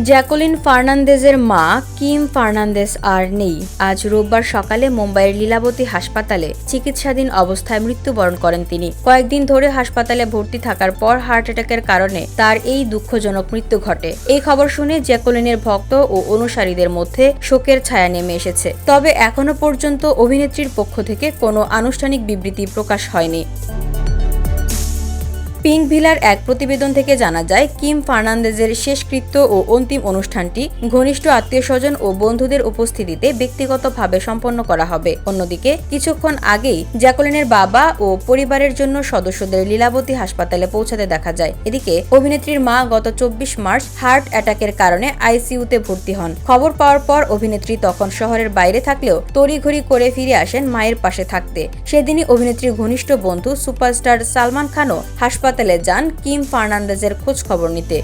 জ্যাকোলিন ফার্নান্দেজের মা Kim Fernandez আর নেই। আজ রোববার সকালে মুম্বাইয়ের লীলাবতী হাসপাতালে চিকিৎসাধীন অবস্থায় মৃত্যুবরণ করেন তিনি। কয়েকদিন ধরে হাসপাতালে ভর্তি থাকার পর হার্ট অ্যাটাকের কারণে তার এই দুঃখজনক মৃত্যু ঘটে। এই খবর শুনে জ্যাকোলিনের ভক্ত ও অনুসারীদের মধ্যে শোকের ছায়া নেমে এসেছে। তবে এখনো পর্যন্ত অভিনেত্রীর পক্ষ থেকে কোনো আনুষ্ঠানিক বিবৃতি প্রকাশ হয়নি। পিঙ্ক ভিলার এক প্রতিবেদন থেকে জানা যায়, কিম ফার্নান্দেজের শেষকৃত্য ও অন্তিম অনুষ্ঠানটি ঘনিষ্ঠ আত্মীয়স্বজন ও বন্ধুদের উপস্থিতিতে ব্যক্তিগতভাবে সম্পন্ন করা হবে। অন্যদিকে কিছুক্ষণ আগেই জ্যাকোলিনের বাবা ও পরিবারের জন্য সদস্যদের লীলাবতী হাসপাতালে পৌঁছাতে দেখা যায়। এদিকে অভিনেত্রীর মা গত 24 মার্চ হার্ট অ্যাটাকের কারণে আইসিইউতে ভর্তি হন। খবর পাওয়ার পর অভিনেত্রী তখন শহরের বাইরে থাকলেও তড়িঘড়ি করে ফিরে আসেন মায়ের পাশে থাকতে। সেদিনই অভিনেত্রীর ঘনিষ্ঠ বন্ধু সুপারস্টার সালমান খানও হাসপাতালে যান কিম ফার্নান্দেজের খোঁজ খবর নিতে।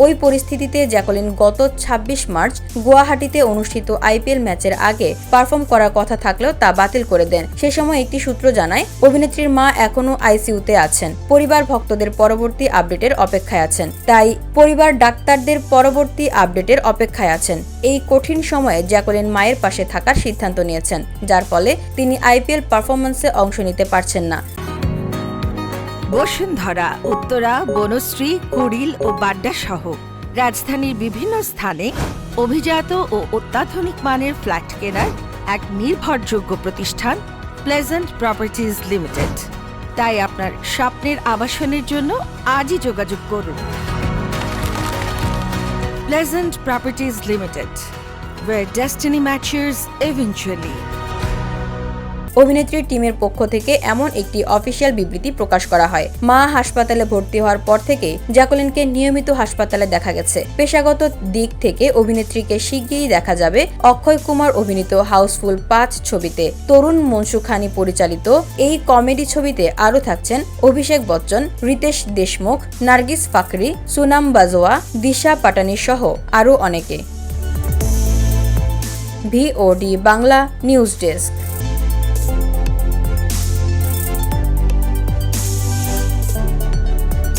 ওই পরিস্থিতিতে জ্যাকোলিন গত 26 মার্চ গুয়াহাটিতে অনুষ্ঠিত আইপিএল ম্যাচের আগে পারফর্ম করার কথা থাকলেও তা বাতিল করে দেন। সে সময় একটি সূত্র জানায়, অভিনেত্রীর মা এখনও আইসিইউতে আছেন। পরিবার ভক্তদের পরবর্তী আপডেটের অপেক্ষায় আছেন। তাই পরিবার ডাক্তারদের পরবর্তী আপডেটের অপেক্ষায় আছেন। এই কঠিন সময়ে জ্যাকোলিন মায়ের পাশে থাকার সিদ্ধান্ত নিয়েছেন, যার ফলে তিনি আইপিএল পারফরম্যান্সে অংশ নিতে পারছেন না। বসুন্ধরা, উত্তরা, বনশ্রী, কুড়িল ও বাড্ডা সহ রাজধানীর বিভিন্ন স্থানে অভিজাত ও অত্যাধুনিক মানের ফ্ল্যাট কেনার এক নির্ভরযোগ্য প্রতিষ্ঠান প্লেজেন্ট প্রপার্টিজ লিমিটেড। তাই আপনার স্বপ্নের আবাসনের জন্য আজই যোগাযোগ করুন। Pleasant properties limited, where destiny matches eventually। অভিনেত্রীর টিমের পক্ষ থেকে এমন একটি অফিসিয়াল বিবৃতি প্রকাশ করা হয়। মা হাসপাতালে ভর্তি হওয়ার পর থেকে জ্যাকোলিনকে নিয়মিত হাসপাতালে দেখা গেছে। পেশাগত দিক থেকে অভিনেত্রীকে শিগগিরই দেখা যাবে অক্ষয় কুমার অভিনীত হাউসফুল 5 ছবিতে। তরুণ মনসুখানি পরিচালিত এই কমেডি ছবিতে আরও থাকছেন অভিষেক বচ্চন, রিতেশ দেশমুখ, নার্গিস ফাকরি, সুনাম বাজওয়া, দিশা পাটানি সহ আরও অনেকে। VOD Bangla news desk.